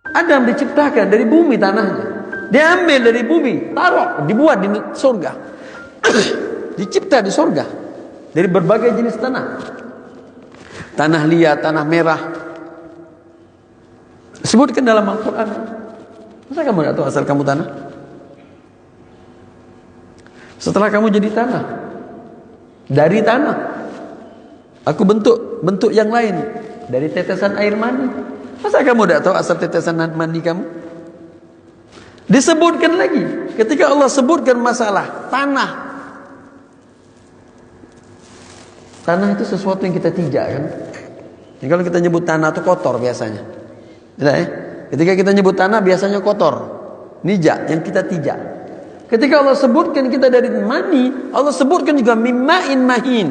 Adam diciptakan dari bumi tanahnya. Diambil dari bumi, taruh, dibuat di surga. Dicipta di surga dari berbagai jenis tanah. Tanah liat, tanah merah. Sebutkan dalam Al-Quran. Masa kamu tidak tahu asal kamu tanah? Setelah kamu jadi tanah, dari tanah aku bentuk yang lain, dari tetesan air mani. Masa kamu tidak tahu asal tetesan mani kamu? Disebutkan lagi ketika Allah sebutkan masalah tanah. Tanah itu sesuatu yang kita tijak kan? Jadi kalau kita nyebut tanah itu kotor biasanya. Tidak ya? Ketika kita nyebut tanah biasanya kotor. Nijak yang kita tijak. Ketika Allah sebutkan kita dari mani, Allah sebutkan juga mimma'in mahin.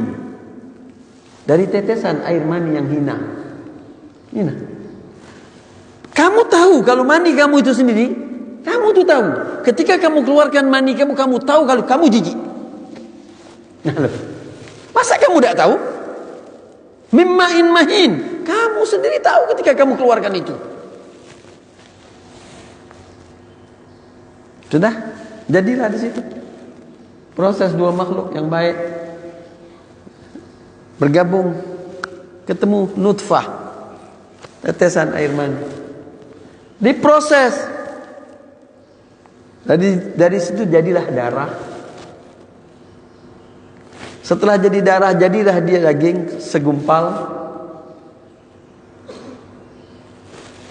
Dari tetesan air mani yang hina. Hina. Kamu tahu kalau mani kamu itu sendiri, kamu tuh tahu. Ketika kamu keluarkan mani kamu tahu kalau kamu jijik. Nah, loh. Masa kamu tidak tahu? Mimma'in mahin. Kamu sendiri tahu ketika kamu keluarkan itu. Sudah? Jadilah di situ. Proses dua makhluk yang baik bergabung, ketemu nutfah, tetesan air mani. Diproses. Dari situ jadilah darah. Setelah jadi darah, jadilah dia daging segumpal.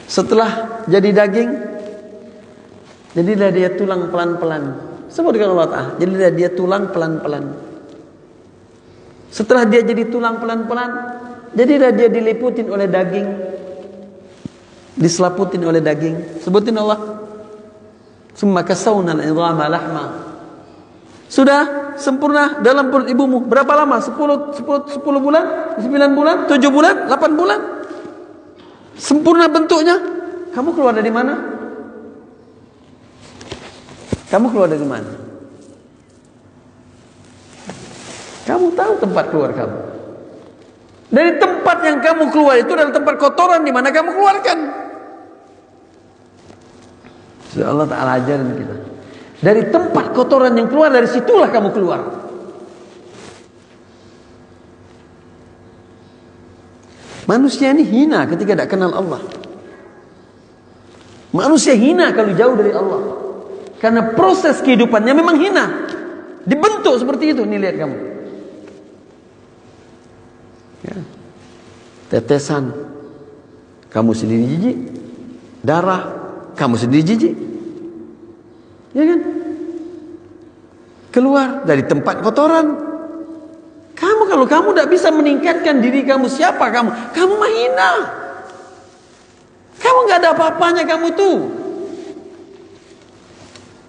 Setelah jadi daging, jadilah dia tulang pelan-pelan. Sebutkan Allah Ta'ala, jadilah dia tulang pelan-pelan. Setelah dia jadi tulang pelan-pelan, jadilah dia diliputin oleh daging, diselaputin oleh daging. Sebutin Allah. Summa kasawna al-idhama lahma. Sudah sempurna dalam perut ibumu. Berapa lama? 10 bulan? 9 bulan? 7 bulan? 8 bulan? Sempurna bentuknya. Kamu keluar dari mana? Kamu keluar dari mana? Kamu tahu tempat keluar kamu. Dari tempat yang kamu keluar itu adalah tempat kotoran di mana kamu keluarkan. Sudah Allah Ta'ala ajarin kita. Dari tempat kotoran yang keluar, dari situlah kamu keluar. Manusia ini hina ketika tidak kenal Allah. Manusia hina kalau jauh dari Allah. Karena proses kehidupannya memang hina. Dibentuk seperti itu. Nih lihat kamu. Ya. Tetesan. Kamu sendiri jijik. Darah. Kamu sendiri jijik. Ya kan? Keluar dari tempat kotoran. Kalau kamu tidak bisa meningkatkan diri kamu, siapa kamu? Kamu mahina. Kamu nggak ada apa-apanya kamu itu.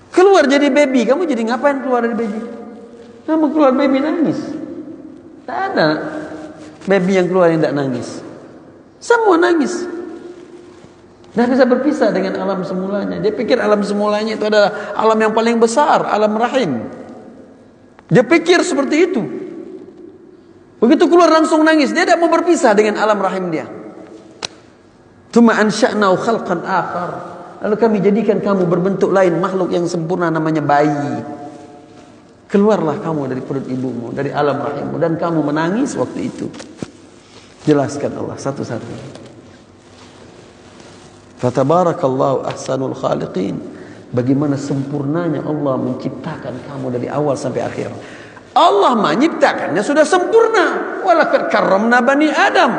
Keluar jadi baby, kamu jadi ngapain keluar dari baby? Kamu keluar baby nangis. Tak ada baby yang keluar yang tidak nangis. Semua nangis. Tidak bisa berpisah dengan alam semulanya. Dia pikir alam semulanya itu adalah alam yang paling besar, alam rahim. Dia pikir seperti itu. Begitu keluar langsung nangis. Dia tidak mau berpisah dengan alam rahim dia. Tsumma ansha'nahu khalqan akhar. Lalu kami jadikan kamu berbentuk lain, makhluk yang sempurna namanya bayi. Keluarlah kamu dari perut ibumu, dari alam rahimmu, dan kamu menangis waktu itu. Jelaskan Allah satu-satu. Fatabarakallahu ahsanul khaliqin. Bagaimana sempurnanya Allah menciptakan kamu dari awal sampai akhir. Allah menciptakannya sudah sempurna. Walaqad karramna bani Adam.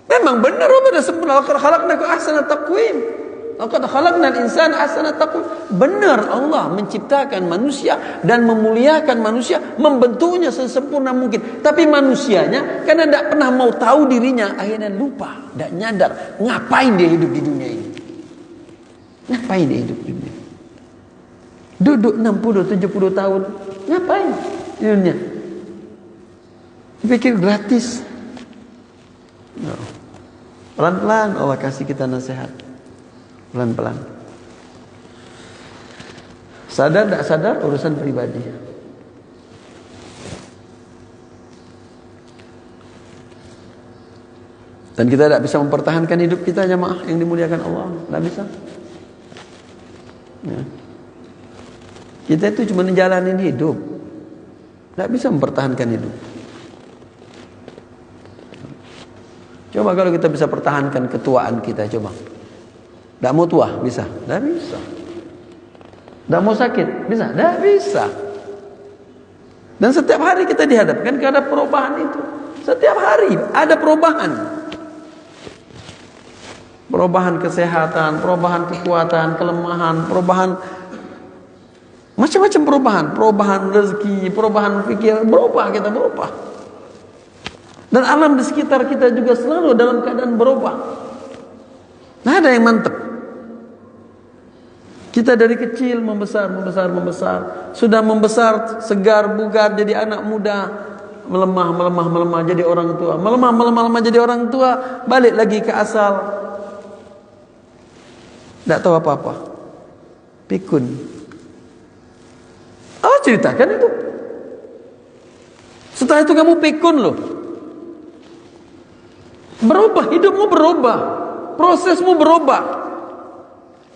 Memang benar Allah sudah sempurna. Laqad khalaqnakum ahsana taqwim. Laqad khalaqnal insana ahsana taqwim. Benar Allah menciptakan manusia dan memuliakan manusia, membentuknya sesempurna mungkin. Tapi manusianya karena tidak pernah mau tahu dirinya, akhirnya lupa, tidak nyadar ngapain dia hidup di dunia ini. Ngapain dia hidup di dunia? Duduk 60-70 tahun, ngapain di dunia? Pikir gratis. No. Pelan-pelan Allah kasih kita nasihat. Pelan-pelan. Sadar tak sadar urusan pribadi. Dan kita tidak bisa mempertahankan hidup kita, jemaah yang dimuliakan Allah. Tidak bisa. Ya. Kita itu cuma menjalani hidup, tidak bisa mempertahankan hidup. Coba kalau kita bisa pertahankan ketuaan kita, coba. Tidak mau tua, bisa? Tidak bisa. Tidak mau sakit, bisa? Tidak bisa. Dan setiap hari kita dihadapkan kepada perubahan itu. Setiap hari ada perubahan. Perubahan kesehatan, perubahan kekuatan, kelemahan, perubahan macam-macam perubahan, perubahan rezeki, perubahan pikir, berubah, kita berubah. Dan alam di sekitar kita juga selalu dalam keadaan berubah. Nah, ada yang mantap. Kita dari kecil membesar. Sudah membesar, segar, bugar, jadi anak muda. Melemah jadi orang tua. Melemah jadi orang tua. Balik lagi ke asal. Tidak tahu apa-apa. Pikun. Ceritakan itu. Setelah itu kamu pikun loh. Berubah, hidupmu berubah. Prosesmu berubah.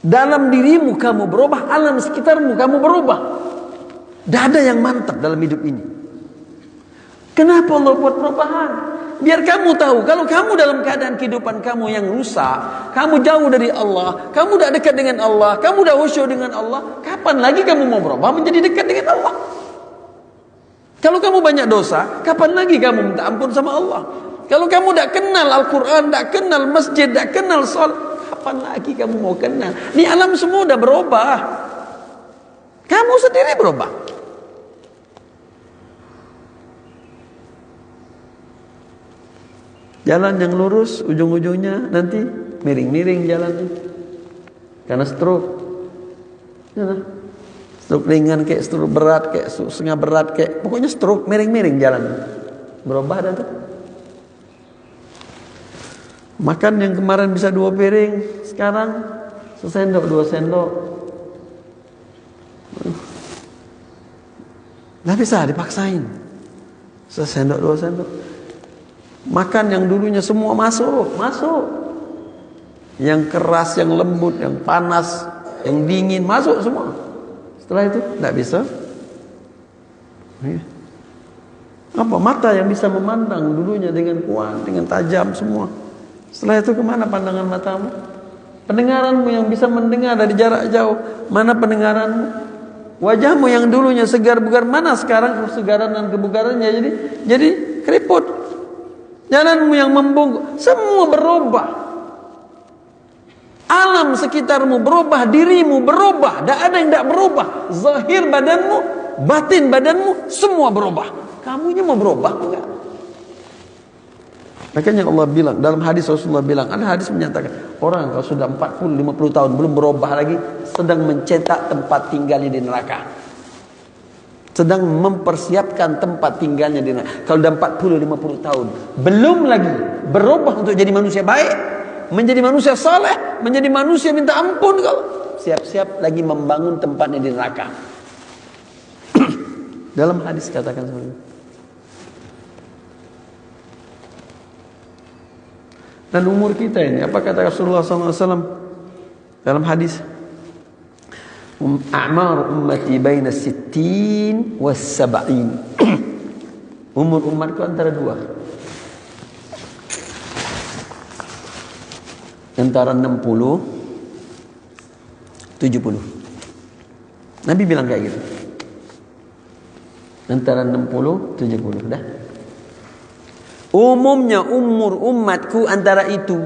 Dalam dirimu kamu berubah, alam sekitarmu kamu berubah. Tidak ada yang mantap dalam hidup ini. Kenapa Allah buat perubahan? Biar kamu tahu, kalau kamu dalam keadaan kehidupan kamu yang rusak, kamu jauh dari Allah, kamu tidak dekat dengan Allah, kamu tidak khusyuk dengan Allah, kapan lagi kamu mau berubah menjadi dekat dengan Allah? Kalau kamu banyak dosa, kapan lagi kamu minta ampun sama Allah? Kalau kamu tidak kenal Al-Quran, tidak kenal masjid, tidak kenal salat, kapan lagi kamu mau kenal? Ini alam semua sudah berubah. Kamu sendiri berubah. Jalan yang lurus, ujung-ujungnya nanti miring-miring jalannya. Karena stroke. Ya, stroke ringan kayak stroke berat, kayak setengah berat, kayak pokoknya stroke, miring-miring jalan. Berubah dah tuh. Makan yang kemarin bisa 2 piring, sekarang sesendok 2 sendok. Nggak bisa dipaksain. Sesendok 2 sendok. Makan yang dulunya semua masuk. Yang keras, yang lembut, yang panas, yang dingin, masuk semua. Setelah itu tidak bisa. Apa? Mata yang bisa memandang dulunya dengan kuat, dengan tajam semua. Setelah itu kemana pandangan matamu? Pendengaranmu yang bisa mendengar dari jarak jauh, mana pendengaranmu? Wajahmu yang dulunya segar bugar, mana sekarang kesegaran dan kebugarannya jadi keriput. Jalanmu yang membungkuk, semua berubah. Alam sekitarmu berubah, dirimu berubah. Tak ada yang tak berubah. Zahir badanmu, batin badanmu, semua berubah. Kamunya mau berubah enggak? Makanya Allah bilang, dalam hadis Rasulullah bilang, ada hadis menyatakan, orang kalau sudah 40-50 tahun belum berubah lagi, sedang mencetak tempat tinggalnya di neraka. Sedang mempersiapkan tempat tinggalnya di neraka. Kalau sudah 40-50 tahun belum lagi berubah untuk jadi manusia baik, menjadi manusia saleh, menjadi manusia minta ampun, kalau siap-siap lagi membangun tempatnya di neraka. Dalam hadis katakan seperti itu. Dan umur kita ini, apa kata Rasulullah SAW dalam hadis? A'mar ummati baina 60 was 70. Umur umatku antara 2. Antara 60 70. Nabi bilang kayak gitu. Antara 60 70 dah. Umumnya umur umatku antara itu.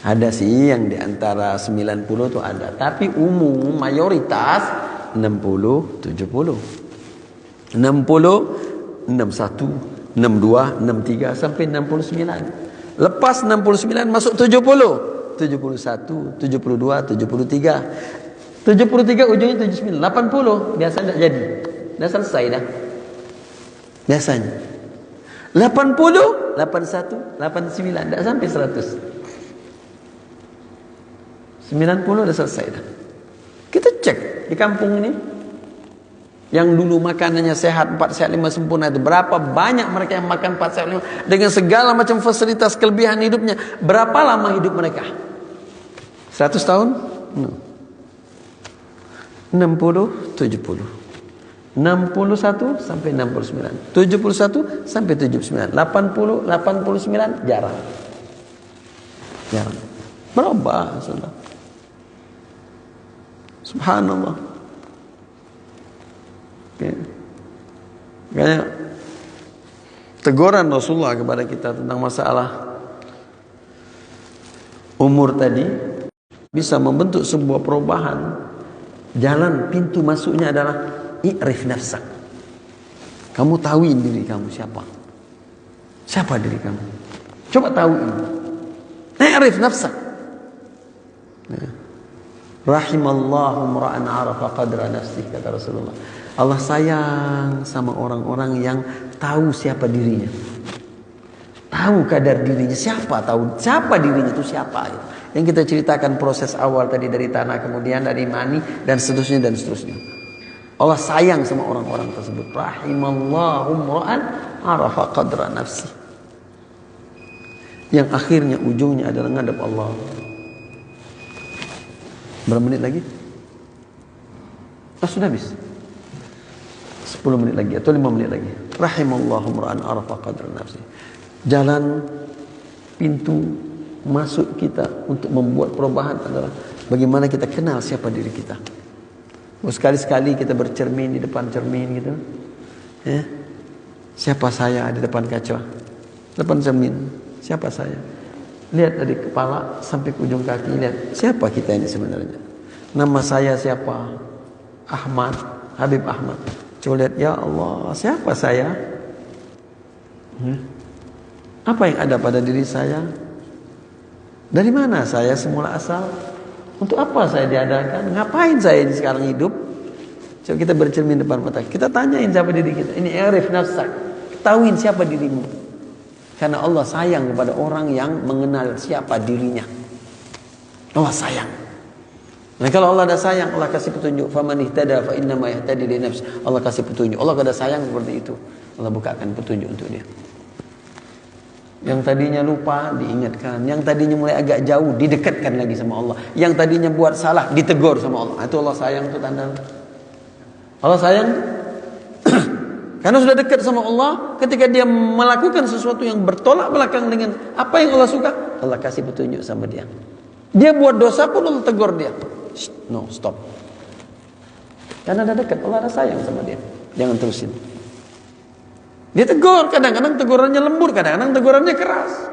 Ada sih yang di antara 90 tuh ada, tapi umum mayoritas 60 70. 60 61 62 63 sampai 69. Lepas 69 masuk 70. 71 72 73. 73 ujungnya 79, 80 biasa enggak jadi. Dah selesai dah. Biasanya 80, 81, 89 enggak sampai 100. 90 udah selesai dah. Kita cek di kampung ini. Yang dulu makanannya sehat, 4 sehat 5 sempurna itu. Berapa banyak mereka yang makan 4 sehat 5 dengan segala macam fasilitas kelebihan hidupnya. Berapa lama hidup mereka? 100 tahun? No. 60, 70. 61 sampai 69. 71 sampai 79. 80, 89 jarang. Jarang. Berubah, saudara. Subhanallah. Kayak teguran Rasulullah kepada kita tentang masalah umur tadi bisa membentuk sebuah perubahan. Jalan pintu masuknya adalah i'rif nafsak. Kamu tahuin diri kamu siapa. Siapa diri kamu? Coba tahuin. I'rif nafsak. Rahimallahu mra'an arafa qadra nafsih, kata Rasulullah. Allah sayang sama orang-orang yang tahu siapa dirinya. Tahu kadar dirinya, tahu siapa dirinya itu siapa. Yang kita ceritakan proses awal tadi dari tanah, kemudian dari mani dan seterusnya dan seterusnya. Allah sayang sama orang-orang tersebut. Rahimallahu mra'an arafa qadra nafsi. Yang akhirnya ujungnya adalah ngadap Allah. Berapa menit lagi? Sudah habis. 10 menit lagi atau 5 menit lagi. Rahimallahu mra'an arafa qadra nafsi. Jalan pintu masuk kita untuk membuat perubahan adalah bagaimana kita kenal siapa diri kita. Sekali-sekali kita bercermin di depan cermin gitu. Ya. Siapa saya di depan kaca? Depan cermin. Siapa saya? Lihat dari kepala sampai ke ujung kaki, lihat siapa kita ini sebenarnya. Nama saya siapa? Ahmad, Habib Ahmad. Coba lihat, ya Allah, siapa saya? Apa yang ada pada diri saya? Dari mana saya semula asal? Untuk apa saya diadakan? Ngapain saya ini sekarang hidup? Coba kita bercermin depan mata. Kita tanyain siapa diri kita. Ini arif nafsak. Ketahuin siapa dirimu. Karena Allah sayang kepada orang yang mengenal siapa dirinya. Allah sayang. Nah, kalau Allah ada sayang, Allah kasih petunjuk. Faman ihtada fa innama yahtadi li nafsi. Allah kasih petunjuk. Allah kada sayang seperti itu. Allah bukakan petunjuk untuk dia. Yang tadinya lupa diingatkan, yang tadinya mulai agak jauh didekatkan lagi sama Allah, yang tadinya buat salah ditegur sama Allah. Itu Allah sayang, itu tanda. Allah sayang karena sudah dekat sama Allah. Ketika dia melakukan sesuatu yang bertolak belakang dengan apa yang Allah suka, Allah kasih petunjuk sama dia. Dia buat dosa pun Allah tegur dia. No, stop. Karena ada dekat, Allah ada sayang sama dia. Jangan terusin. Dia tegur, kadang-kadang tegurannya lembut, kadang-kadang tegurannya keras.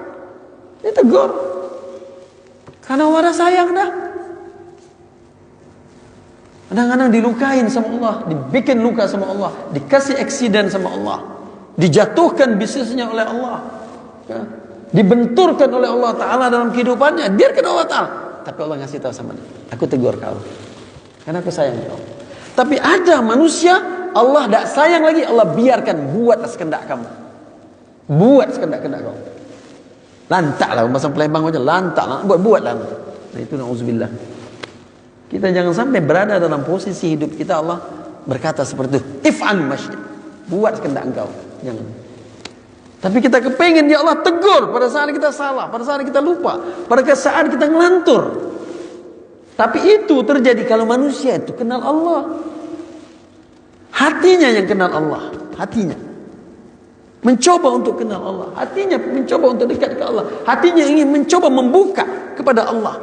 Dia tegur. Karena Allah ada sayang dah. Kadang-kadang dilukain sama Allah, dibikin luka sama Allah, dikasih eksiden sama Allah, dijatuhkan bisnisnya oleh Allah, ya. Dibenturkan oleh Allah Ta'ala dalam kehidupannya. Biarkan Allah Ta'ala. Tapi Allah ngasih tahu sama dia, aku tegur kau karena aku sayang kau. Tapi ada manusia Allah tidak sayang lagi, Allah biarkan buat sekendak kamu, buat sekendak-kendak kau. Lantaklah, bahasa Palembang aja, lantaklah, buatlah. Nah itu na'udzubillah. Kita jangan sampai berada dalam posisi hidup kita Allah berkata seperti itu, if'al masyi', buat sekendak engkau. Jangan. Tapi kita kepengen ya Allah tegur pada saat kita salah, pada saat kita lupa, pada saat kita ngelantur. Tapi itu terjadi kalau manusia itu kenal Allah. Hatinya yang kenal Allah, hatinya mencoba untuk kenal Allah, hatinya mencoba untuk dekat ke Allah, hatinya ingin mencoba membuka kepada Allah.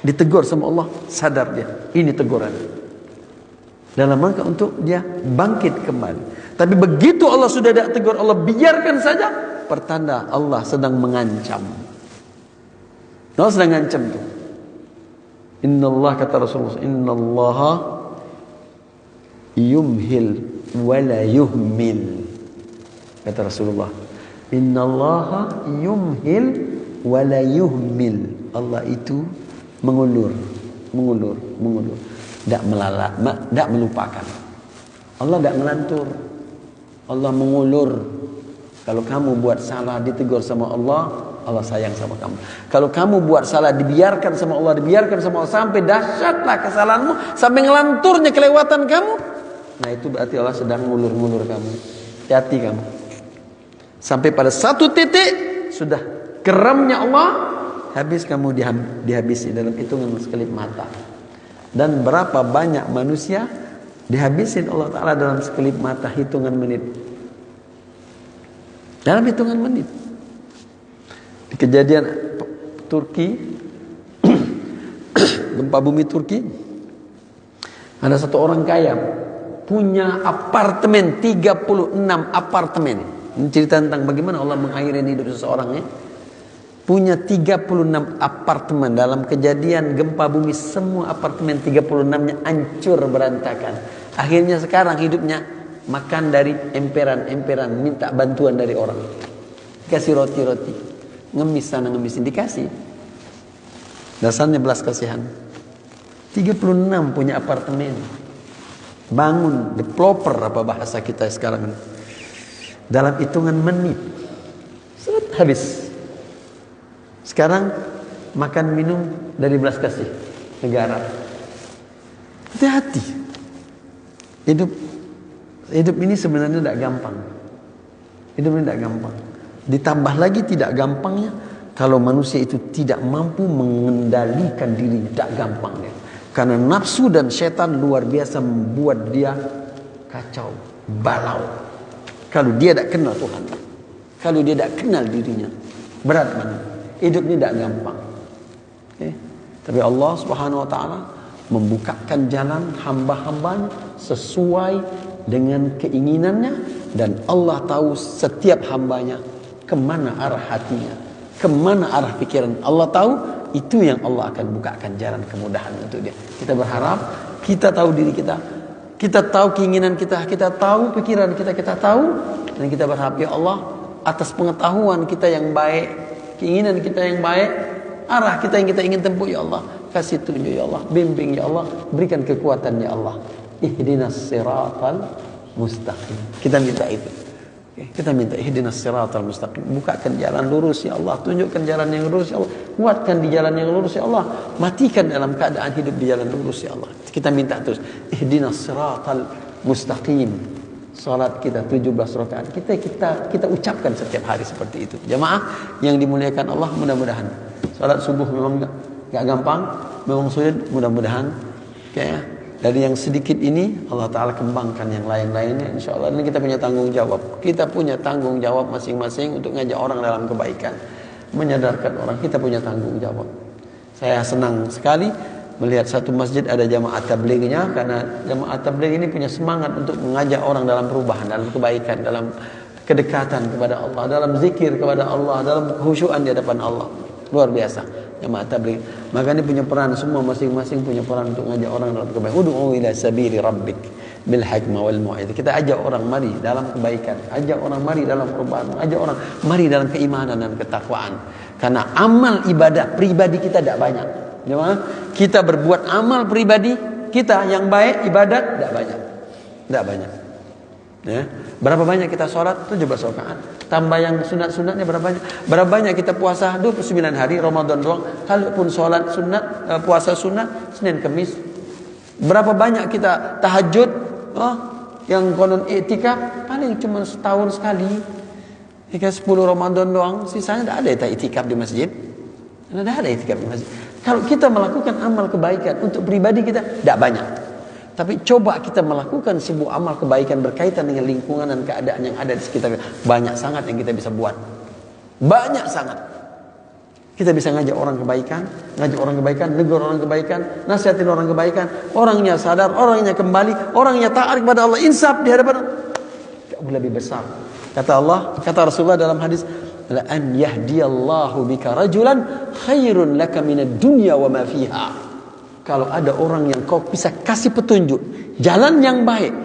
Ditegur sama Allah, sadar dia, ini teguran dalam rangka untuk dia bangkit kembali. Tapi begitu Allah sudah tidak tegur, Allah biarkan saja, pertanda Allah sedang mengancam. Allah sedang mengancam tu. Innallah, kata Rasulullah, innallaha yumhil wala yuhmil, kata Rasulullah. Innallaha yumhil wala yuhmil. Allah itu mengulur. Tak melalak, tak melupakan. Allah tak melantur. Allah mengulur. Kalau kamu buat salah ditegur sama Allah, Allah sayang sama kamu. Kalau kamu buat salah dibiarkan sama Allah, dibiarkan sama Allah sampai dahsyatlah kesalahanmu, sampai ngelanturnya kelewatan kamu, Nah itu berarti Allah sedang ngulur-ngulur kamu. Hati-hati kamu. Sampai pada satu titik sudah geramnya Allah, habis kamu dihabisi dalam hitungan sekelip mata. Dan berapa banyak manusia dihabisin Allah Ta'ala dalam sekelip mata, hitungan menit. Dalam hitungan menit. Di kejadian Turki, gempa bumi Turki, ada satu orang kaya punya apartemen, 36 apartemen. Ini cerita tentang bagaimana Allah mengakhiri hidup seseorang ya. Punya 36 apartemen. Dalam kejadian gempa bumi, semua apartemen 36-nya hancur berantakan. Akhirnya sekarang hidupnya makan dari emperan-emperan, minta bantuan dari orang. Dikasih roti-roti, ngemis sana ngemis sini, dikasih. Dasarnya belas kasihan. 36 punya apartemen. Bangun, developer apa bahasa kita sekarang. Dalam hitungan menit. Seret, habis. Sekarang makan minum dari belas kasih negara. Hati-hati. Hidup ini sebenarnya tidak gampang. Hidup ini tidak gampang. Ditambah lagi tidak gampangnya kalau manusia itu tidak mampu mengendalikan dirinya, tidak gampang ya. Karena nafsu dan setan luar biasa membuat dia kacau, balau. Kalau dia tidak kenal Tuhan, kalau dia tidak kenal dirinya, berat banget. Hidup ini tidak gampang. Tapi Allah Subhanahu Wa Taala membukakan jalan hamba-hambanya sesuai dengan keinginannya, dan Allah tahu setiap hambanya kemana arah hatinya, kemana arah pikiran. Allah tahu, itu yang Allah akan bukakan jalan kemudahan untuk dia. Kita berharap, kita tahu diri kita, kita tahu keinginan kita, kita tahu pikiran kita, kita tahu, dan kita berharap ya Allah atas pengetahuan kita yang baik, keinginan kita yang baik, arah kita yang kita ingin tempuh ya Allah, kasih tunjuk ya Allah, bimbing ya Allah, berikan kekuatan ya Allah. Ihdinas siratal mustaqim. Kita minta itu. Kita minta ihdinas siratal mustaqim. Bukakan jalan lurus ya Allah, tunjukkan jalan yang lurus ya Allah, kuatkan di jalan yang lurus ya Allah, matikan dalam keadaan hidup di jalan lurus ya Allah. Kita minta terus ihdinas siratal mustaqim. Salat kita 17 rakaat kita ucapkan setiap hari seperti itu. Jamaah yang dimuliakan Allah, mudah-mudahan salat subuh memang enggak gampang, memang sulit, mudah-mudahan kayak dari yang sedikit ini Allah Ta'ala kembangkan yang lain-lainnya insyaallah. Dan kita punya tanggung jawab. Kita punya tanggung jawab masing-masing untuk ngajak orang dalam kebaikan, menyadarkan orang. Kita punya tanggung jawab. Saya senang sekali melihat satu masjid ada jamaah tablignya, karena jamaah tabligh ini punya semangat untuk mengajak orang dalam perubahan, dalam kebaikan, dalam kedekatan kepada Allah, dalam zikir kepada Allah, dalam khusyuan di hadapan Allah. Luar biasa jamaah tabligh. Maka ini punya peran, semua masing-masing punya peran untuk mengajak orang dalam kebaikan. Ud'u ila sabili rabbik bil hikmah wal mau'izah. Kita ajak orang mari dalam kebaikan, ajak orang mari dalam perubahan, ajak orang mari dalam keimanan dan ketakwaan. Karena amal ibadah pribadi kita tidak banyak. Jemaah, kita berbuat amal pribadi kita yang baik, ibadat tidak banyak. Tidak banyak. Ya. Berapa banyak kita sholat? 17 rakaat. Tambah yang sunat-sunatnya berapa banyak? Berapa banyak kita puasa 29 hari Ramadan doang? Kalaupun sholat sunat, puasa sunat Senin Kamis. Berapa banyak kita tahajud? Yang konon i'tikaf paling cuma setahun sekali. Jika 10 Ramadan doang, sisanya tidak ada i'tikaf di masjid. Tidak ada i'tikaf di masjid. Kalau kita melakukan amal kebaikan untuk pribadi kita tidak banyak. Tapi coba kita melakukan sebuah amal kebaikan berkaitan dengan lingkungan dan keadaan yang ada di sekitar kita. Banyak sangat yang kita bisa buat. Banyak sangat. Kita bisa ngajak orang kebaikan, negur orang kebaikan, nasihatin orang kebaikan. Orangnya sadar, orangnya kembali, orangnya taat kepada Allah, insaf di hadapan Allah. Jauh lebih besar. Kata Allah, kata Rasulullah dalam hadis, la an yahdiyallahu bika rajulan khairun laka minad dunya wa ma fiha. Kalau ada orang yang kau bisa kasih petunjuk jalan yang baik,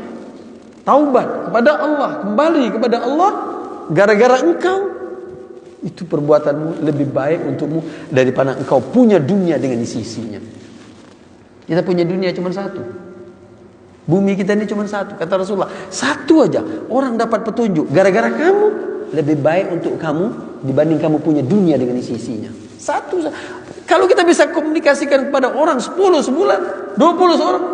taubat kepada Allah, kembali kepada Allah gara-gara engkau, itu perbuatanmu lebih baik untukmu daripada engkau punya dunia dengan isi-isinya. Kita punya dunia cuma satu. Bumi kita ini cuma satu. Kata Rasulullah, satu aja orang dapat petunjuk gara-gara kamu, lebih baik untuk kamu dibanding kamu punya dunia dengan isi-isinya. Satu. Kalau kita bisa komunikasikan kepada orang 10 sebulan, 20 orang,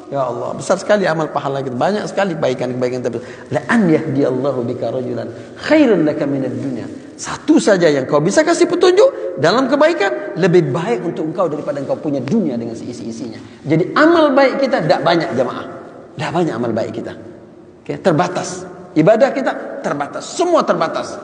Ya Allah, besar sekali amal pahala kita. Banyak sekali kebaikan-kebaikan kita. La an yahdiyallahu bika rajulan khairun laka minad dunya. Satu saja yang kau bisa kasih petunjuk dalam kebaikan lebih baik untuk engkau daripada engkau punya dunia dengan seisi-isinya. Jadi amal baik kita tidak banyak jamaah. Tidak banyak amal baik kita. Okay, terbatas. Ibadah kita terbatas. Semua terbatas.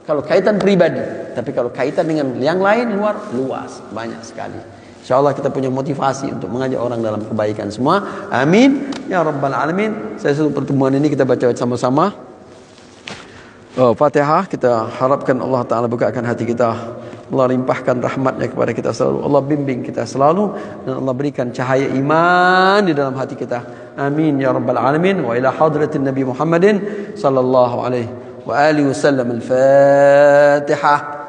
Kalau kaitan pribadi, tapi kalau kaitan dengan yang lain luas, banyak sekali. InsyaAllah kita punya motivasi untuk mengajak orang dalam kebaikan semua. Amin. Ya Rabbal Alamin. Saya suruh pertemuan ini kita baca sama-sama. Fatihah. Kita harapkan Allah Ta'ala bukakan hati kita. Allah limpahkan rahmatnya kepada kita selalu. Allah bimbing kita selalu. Dan Allah berikan cahaya iman di dalam hati kita. Amin. Ya Rabbal Alamin. Wa ila hadratin Nabi Muhammadin sallallahu alaihi wa alihi wasallam. Al-Fatihah.